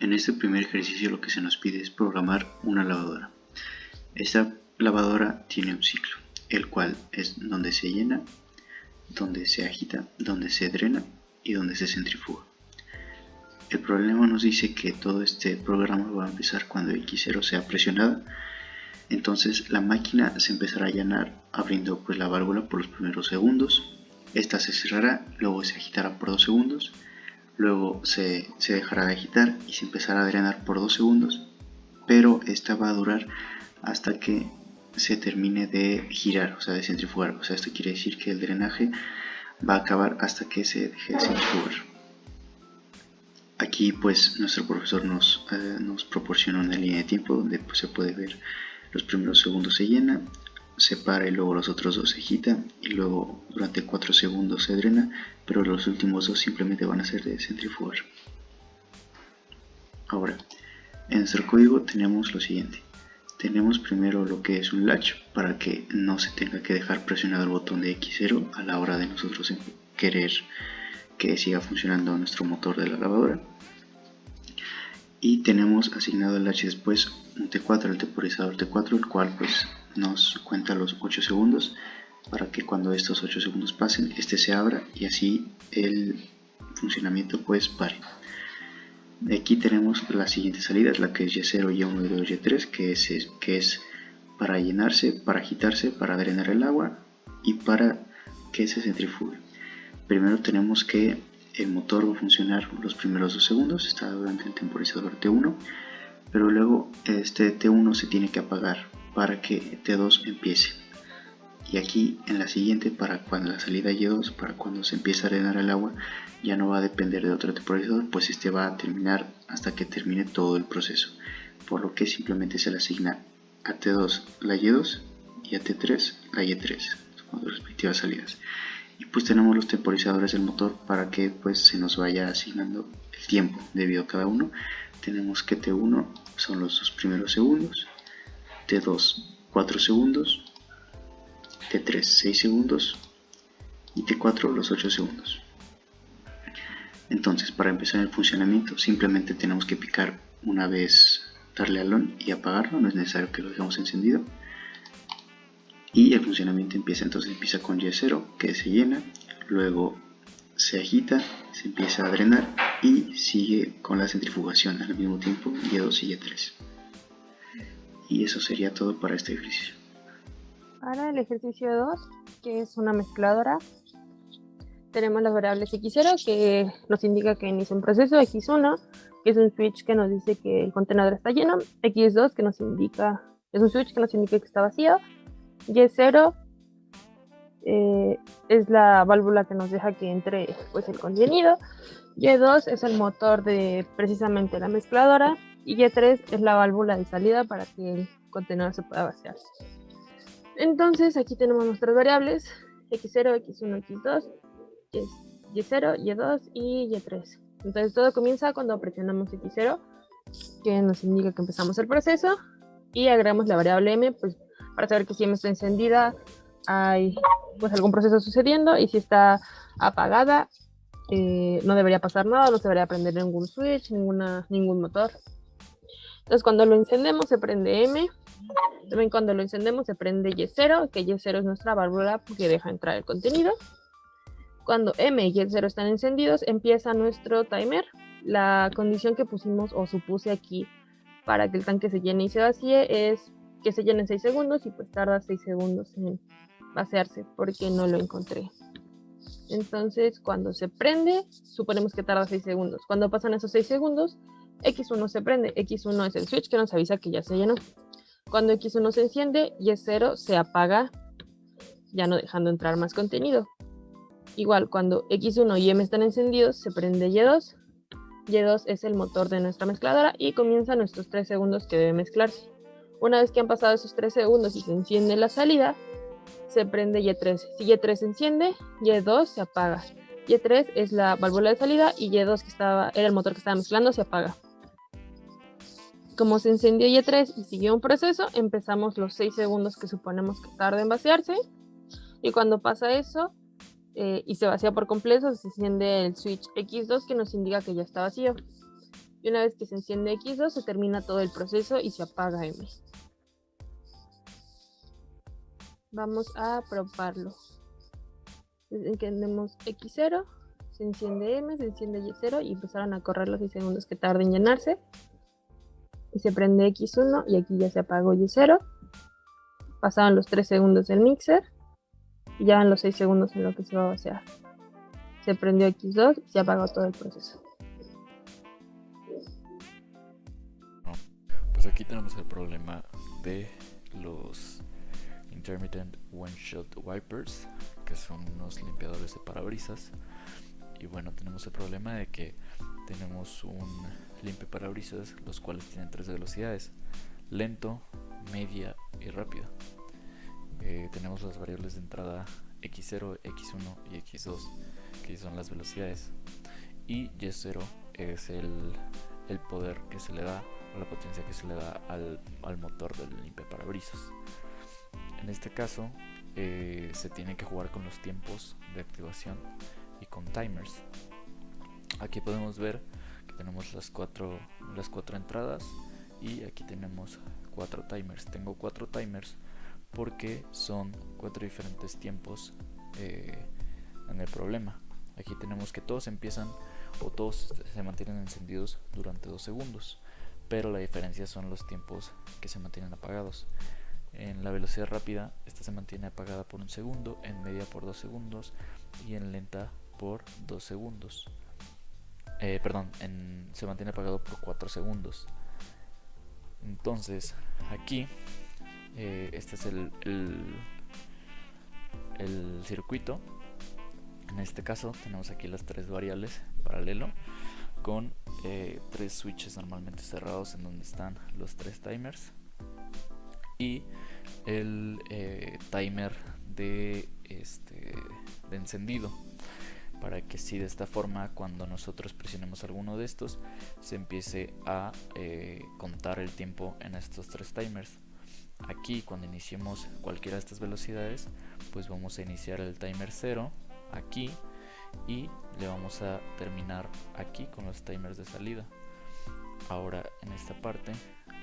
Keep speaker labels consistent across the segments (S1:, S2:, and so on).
S1: En este primer ejercicio lo que se nos pide es programar una lavadora. Esta lavadora tiene un ciclo, el cual es donde se llena, donde se agita, donde se drena y donde se centrifuga. El problema nos dice que todo este programa va a empezar cuando X0 sea presionada. Entonces la máquina se empezará a llenar abriendo pues la válvula por los primeros segundos. Esta se cerrará, luego se agitará por 2 segundos, luego se dejará de agitar y se empezará a drenar por 2 segundos, pero esta va a durar hasta que se termine de girar, o sea, de centrifugar. O sea, esto quiere decir que el drenaje va a acabar hasta que se deje de centrifugar. Aquí pues nuestro profesor nos proporciona una línea de tiempo donde pues, se puede ver los primeros segundos se llena, se para y luego los otros dos se agita y luego durante 4 segundos se drena, pero los últimos dos simplemente van a ser de centrifugar. Ahora, en nuestro código tenemos lo siguiente. Tenemos primero lo que es un latch para que no se tenga que dejar presionado el botón de X0 a la hora de nosotros querer que siga funcionando nuestro motor de la lavadora. Y tenemos asignado el latch después un T4, el temporizador T4, el cual pues nos cuenta los 8 segundos para que cuando estos 8 segundos pasen, este se abra y así el funcionamiento pues pare. De aquí tenemos las siguientes salidas, la que es Y0, Y1, Y2, Y3, que es para llenarse, para agitarse, para drenar el agua y para que se centrifugue. Primero tenemos que el motor va a funcionar los primeros 2 segundos, está durante el temporizador T1, pero luego este T1 se tiene que apagar para que T2 empiece. Y aquí en la siguiente, para cuando la salida Y2, para cuando se empieza a drenar el agua, ya no va a depender de otro temporizador, pues este va a terminar hasta que termine todo el proceso. Por lo que simplemente se le asigna a T2 la Y2 y a T3 la Y3, con sus respectivas salidas. Y pues tenemos los temporizadores del motor para que pues se nos vaya asignando el tiempo debido a cada uno. Tenemos que T1 son los 2 primeros segundos, T2 4 segundos, T3 6 segundos y T4 los 8 segundos. Entonces para empezar el funcionamiento simplemente tenemos que picar una vez, darle al on y apagarlo, no es necesario que lo dejemos encendido. Y el funcionamiento empieza, entonces empieza con Y0 que se llena, luego se agita, se empieza a drenar y sigue con la centrifugación al mismo tiempo Y2 y Y3. Y eso sería todo para este ejercicio.
S2: Para el ejercicio 2, que es una mezcladora, tenemos las variables X0 que nos indica que inicia un proceso, X1 que es un switch que nos dice que el contenedor está lleno, X2 que nos indica, es un switch que nos indica que está vacío, Y0 es la válvula que nos deja que entre pues, el contenido, Y2 es el motor de precisamente la mezcladora y Y3 es la válvula de salida para que el contenedor se pueda vaciar. Entonces aquí tenemos nuestras variables X0, X1, X2, Y0, Y2 y Y3. Entonces todo comienza cuando presionamos X0, que nos indica que empezamos el proceso, y agregamos la variable M pues, para saber que si M está encendida hay pues, algún proceso sucediendo, y si está apagada no debería pasar nada, no se debería prender ningún switch, ningún motor. Entonces cuando lo encendemos se prende M. También cuando lo encendemos se prende Y0, que Y0 es nuestra válvula que deja entrar el contenido. Cuando M y Y0 están encendidos, empieza nuestro timer. La condición que pusimos o supuse aquí para que el tanque se llene y se vacíe es que se llene en 6 segundos y pues tarda 6 segundos en vaciarse porque no lo encontré. Entonces cuando se prende, suponemos que tarda 6 segundos. Cuando pasan esos 6 segundos, X1 se prende. X1 es el switch que nos avisa que ya se llenó. Cuando X1 se enciende, Y0 se apaga, ya no dejando entrar más contenido. Igual, cuando X1 y M están encendidos, se prende Y2. Y2 es el motor de nuestra mezcladora y comienzan nuestros 3 segundos que debe mezclarse. Una vez que han pasado esos 3 segundos y se enciende la salida, se prende Y3. Si Y3 se enciende, Y2 se apaga. Y3 es la válvula de salida y Y2, que era el motor que estaba mezclando, se apaga. Como se encendió Y3 y siguió un proceso, empezamos los 6 segundos que suponemos que tarda en vaciarse. Y cuando pasa eso y se vacía por completo, se enciende el switch X2 que nos indica que ya está vacío. Y una vez que se enciende X2, se termina todo el proceso y se apaga M. Vamos a probarlo. Encendemos X0, se enciende M, se enciende Y0 y empezaron a correr los 6 segundos que tarda en llenarse. Y se prende X1 y aquí ya se apagó Y0. Pasaban los 3 segundos del mixer y ya van los 6 segundos en lo que se va a vaciar. Se prendió X2 y se apagó todo el proceso.
S3: Pues aquí tenemos el problema de los Intermittent One-Shot Wipers, que son unos limpiadores de parabrisas. Y bueno, tenemos el problema de que tenemos un limpiaparabrisas los cuales tienen 3 velocidades: lento, media y rápida. Tenemos las variables de entrada X0, X1 y X2, que son las velocidades, y Y0 es el poder que se le da, o la potencia que se le da al motor del limpiaparabrisas. En este caso se tiene que jugar con los tiempos de activación y con timers. Aquí podemos ver que tenemos las cuatro entradas y aquí tenemos 4 timers. Tengo 4 timers porque son 4 diferentes tiempos en el problema. Aquí tenemos que todos empiezan o todos se mantienen encendidos durante 2 segundos, pero la diferencia son los tiempos que se mantienen apagados. En la velocidad rápida esta se mantiene apagada por 1 segundo, en media por 2 segundos y en lenta por 2 segundos. Se mantiene apagado por 4 segundos. Entonces aquí este es el circuito. En este caso tenemos aquí las 3 variables en paralelo con 3 switches normalmente cerrados en donde están los 3 timers y el timer de encendido, para que si de esta forma cuando nosotros presionemos alguno de estos se empiece a contar el tiempo en estos 3 timers. Aquí cuando iniciemos cualquiera de estas velocidades, pues vamos a iniciar el timer 0 aquí y le vamos a terminar aquí con los timers de salida. Ahora en esta parte,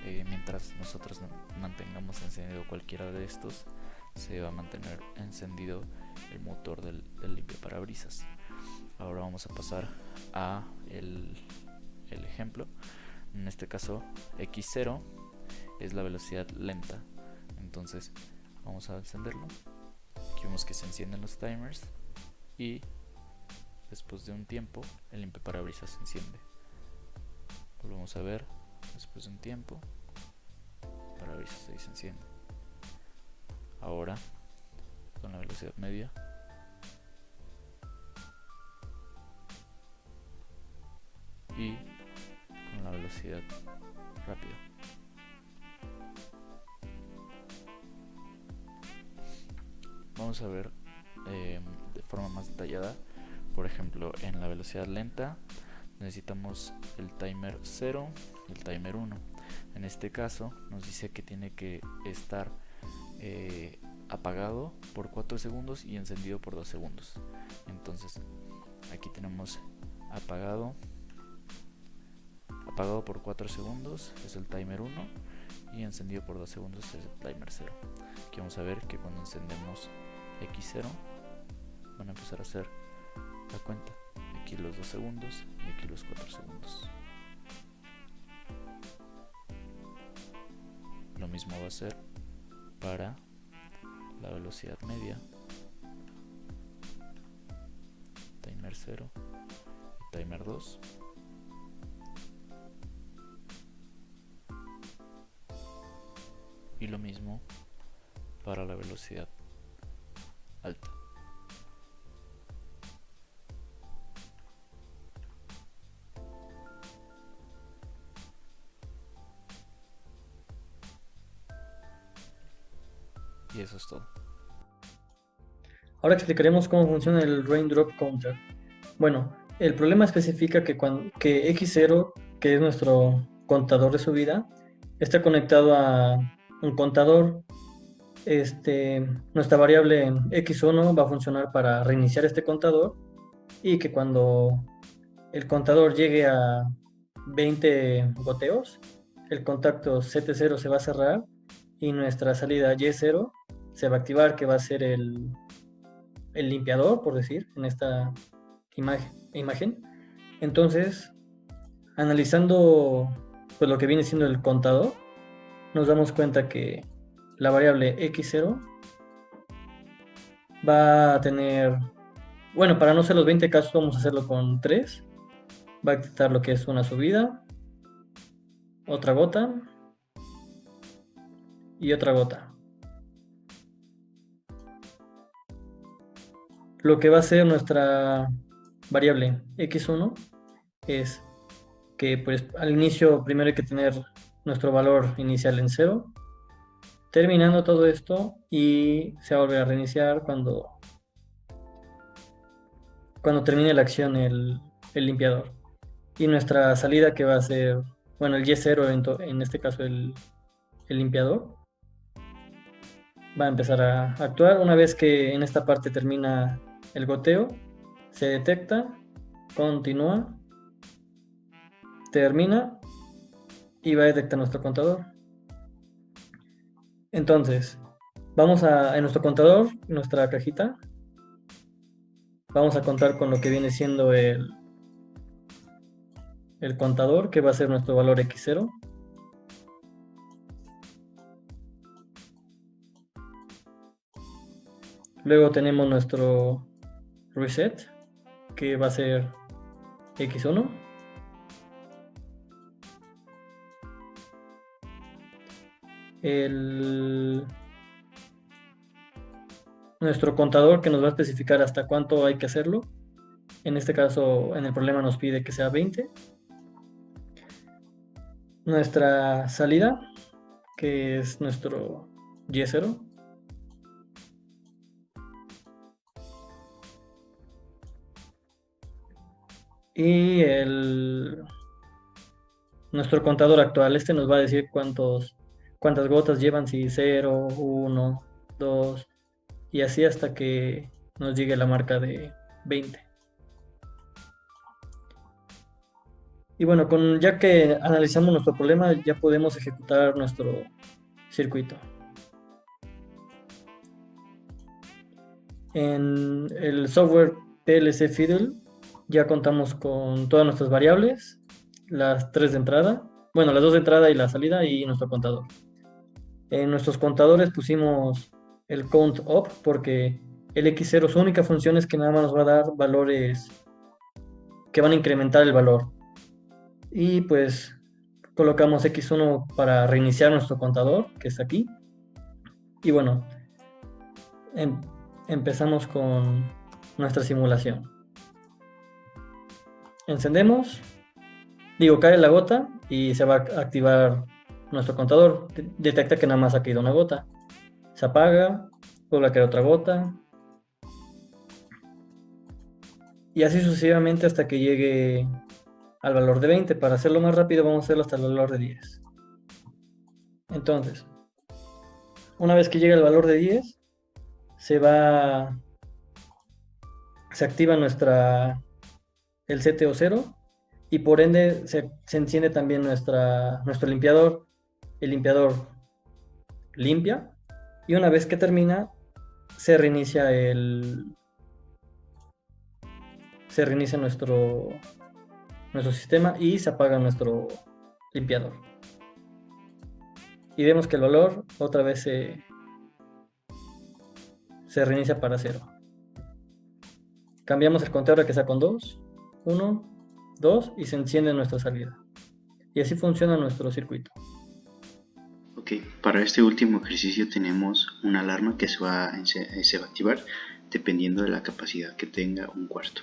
S3: mientras nosotros mantengamos encendido cualquiera de estos, se va a mantener encendido el motor del limpiaparabrisas. Ahora vamos a pasar a el ejemplo. En este caso X0 es la velocidad lenta, entonces vamos a encenderlo. Aquí vemos que se encienden los timers y después de un tiempo el limpiaparabrisas se enciende. Volvemos a ver, después de un tiempo el parabrisas se enciende. Ahora con la velocidad media y con la velocidad rápida. Vamos a ver de forma más detallada. Por ejemplo, en la velocidad lenta necesitamos el timer 0 y el timer 1. En este caso nos dice que tiene que estar apagado por 4 segundos y encendido por 2 segundos. Entonces aquí tenemos apagado por 4 segundos es el timer 1 y encendido por 2 segundos es el timer 0. Aquí vamos a ver que cuando encendemos X0 van a empezar a hacer la cuenta. Aquí los 2 segundos y aquí los 4 segundos. Lo mismo va a ser para la velocidad media, timer 0 y timer 2. Y lo mismo para la velocidad alta. Y eso es todo.
S4: Ahora explicaremos cómo funciona el Raindrop Counter. Bueno, el problema especifica que X0, que es nuestro contador de subida, está conectado a un contador. Nuestra variable X1 va a funcionar para reiniciar este contador y que cuando el contador llegue a 20 goteos, el contacto CT0 se va a cerrar y nuestra salida Y0 se va a activar, que va a ser el limpiador, por decir, en esta imagen. Entonces, analizando pues, lo que viene siendo el contador, nos damos cuenta que la variable X0 va a tener, bueno, para no hacer los 20 casos vamos a hacerlo con 3. Va a detectar lo que es una subida, otra gota y otra gota. Lo que va a hacer nuestra variable X1 es que pues al inicio primero hay que tener nuestro valor inicial en 0, terminando todo esto y se va a volver a reiniciar cuando termine la acción el limpiador. Y nuestra salida, que va a ser, bueno, el Y0 en este caso el limpiador, va a empezar a actuar. Una vez que en esta parte termina el goteo, se detecta, continúa, termina y va a detectar nuestro contador. Entonces, vamos en nuestro contador, nuestra cajita, vamos a contar con lo que viene siendo el contador, que va a ser nuestro valor X0. Luego tenemos nuestro reset, que va a ser X1. Nuestro contador, que nos va a especificar hasta cuánto hay que hacerlo. En este caso, en el problema nos pide que sea 20. Nuestra salida, que es nuestro Y0. Y nuestro contador actual, nos va a decir cuántas gotas llevan, si 0, 1, 2, y así hasta que nos llegue la marca de 20. Y bueno, ya que analizamos nuestro problema, ya podemos ejecutar nuestro circuito. En el software PLC Fiddle ya contamos con todas nuestras variables, las 3 de entrada, bueno, las 2 de entrada y la salida, y nuestro contador. En nuestros contadores pusimos el count up porque el X0, su única función es que nada más nos va a dar valores que van a incrementar el valor. Y pues colocamos X1 para reiniciar nuestro contador, que está aquí. Y bueno, empezamos con nuestra simulación. Encendemos, cae la gota y se va a activar nuestro contador. Detecta que nada más ha caído una gota. Se apaga, vuelve a caer otra gota. Y así sucesivamente hasta que llegue al valor de 20. Para hacerlo más rápido vamos a hacerlo hasta el valor de 10. Entonces, una vez que llegue al valor de 10, se activa el CTO0 y por ende se enciende también nuestro limpiador. El limpiador limpia y una vez que termina se reinicia nuestro sistema y se apaga nuestro limpiador. Y vemos que el valor otra vez se reinicia para 0. Cambiamos el contador a que sea con 2, 1, 2 y se enciende nuestra salida. Y así funciona nuestro circuito.
S1: Ok, para este último ejercicio tenemos una alarma que se va a activar dependiendo de la capacidad que tenga un cuarto.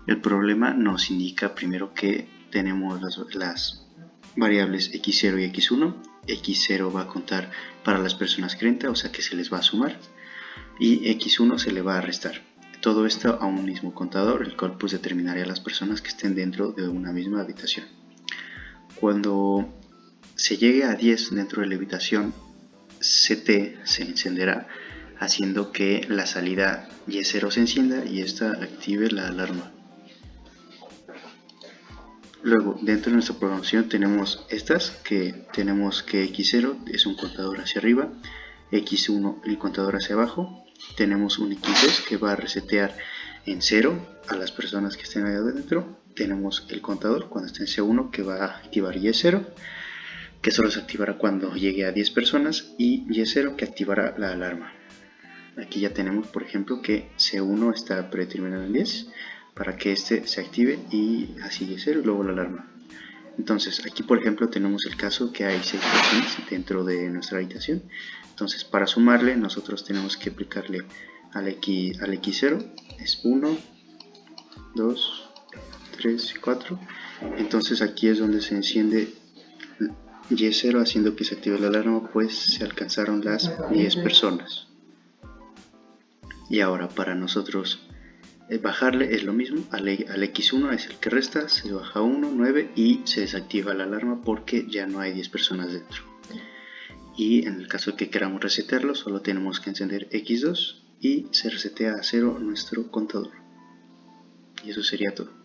S1: El problema nos indica primero que tenemos las variables X0 y X1. X0 va a contar para las personas que entran, o sea que se les va a sumar, y X1 se le va a restar. Todo esto a un mismo contador, el cual pues determinaría las personas que estén dentro de una misma habitación. Cuando se llegue a 10 dentro de la habitación, CT se encenderá, haciendo que la salida Y0 se encienda y esta active la alarma. Luego, dentro de nuestra programación tenemos estas, que tenemos que x0 es un contador hacia arriba, x1 el contador hacia abajo, tenemos un x2 que va a resetear en 0 a las personas que estén ahí adentro, tenemos el contador cuando esté en C1 que va a activar y0, que solo se activará cuando llegue a 10 personas, y y0 que activará la alarma. Aquí ya tenemos, por ejemplo, que C1 está predeterminado en 10 para que este se active, y así y0 y luego la alarma. Entonces aquí, por ejemplo, tenemos el caso que hay 6 personas dentro de nuestra habitación. Entonces, para sumarle, nosotros tenemos que aplicarle al x0 es 1, 2, 3, 4. Entonces aquí es donde se enciende y0 haciendo que se active la alarma, pues se alcanzaron las 10 personas. Y ahora para nosotros bajarle es lo mismo, al x1 es el que resta, se baja 1, 9 y se desactiva la alarma porque ya no hay 10 personas dentro. Y en el caso de que queramos resetearlo, solo tenemos que encender x2 y se resetea a 0 nuestro contador. Y eso sería todo.